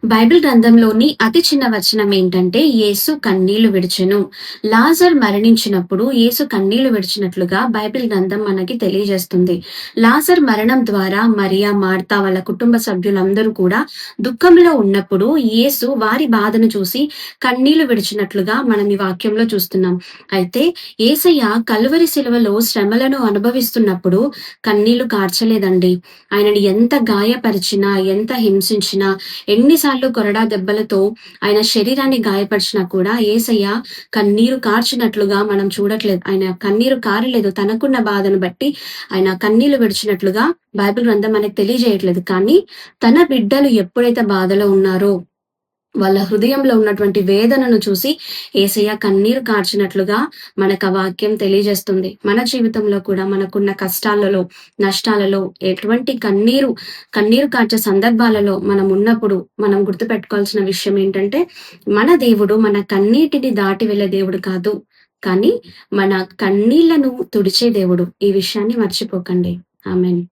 Bible గ్రంథంలోని అతి చిన్న వచనం ఏంటంటే యేసు కన్నీళ్లు విడిచెను. లాజర్ మరణించినప్పుడు యేసు కన్నీళ్లు విడిచినట్లుగా బైబిల్ గ్రంథం మనకి తెలియజేస్తుంది. లాజర్ మరణం ద్వారా మరియా, మార్తా వాళ్ళ కుటుంబ సభ్యులందరూ కూడా దుఃఖంలో ఉన్నప్పుడు యేసు వారి బాధను చూసి కన్నీళ్లు విడిచినట్లుగా మనం ఈ వాక్యంలో చూస్తున్నాం. అయితే యేసయ్య కల్వరి శిలువలో శ్రమలను అనుభవిస్తున్నప్పుడు కన్నీళ్లు కార్చలేదండి. ఆయనని ఎంత గాయపరిచినా, ఎంత హింసించినా, ఎన్నిసార్లు కొరడా దెబ్బలతో ఆయన శరీరాన్ని గాయపరిచినా కూడా యేసయ్య కన్నీరు కార్చినట్లుగా మనం చూడట్లేదు. ఆయన కన్నీరు కారలేదు. తనకున్న బాధను బట్టి ఆయన కన్నీళ్లు విడిచినట్లుగా బైబిల్ గ్రంథం మనకు తెలియజేయట్లేదు. కానీ తన బిడ్డలు ఎప్పుడైతే బాధలో ఉన్నారో వాళ్ళ హృదయంలో ఉన్నటువంటి వేదనను చూసి యేసయ్య కన్నీరు కార్చినట్లుగా మనకు ఆ వాక్యం తెలియజేస్తుంది. మన జీవితంలో కూడా మనకున్న కష్టాలలో, నష్టాలలో ఎటువంటి కన్నీరు కార్చే సందర్భాలలో మనం ఉన్నప్పుడు మనం గుర్తుపెట్టుకోవాల్సిన విషయం ఏంటంటే, మన దేవుడు మన కన్నీటిని దాటి వెళ్ళే దేవుడు కాదు. కానీ మన కన్నీళ్లను తుడిచే దేవుడు. ఈ విషయాన్ని మర్చిపోకండి. ఆమేన్.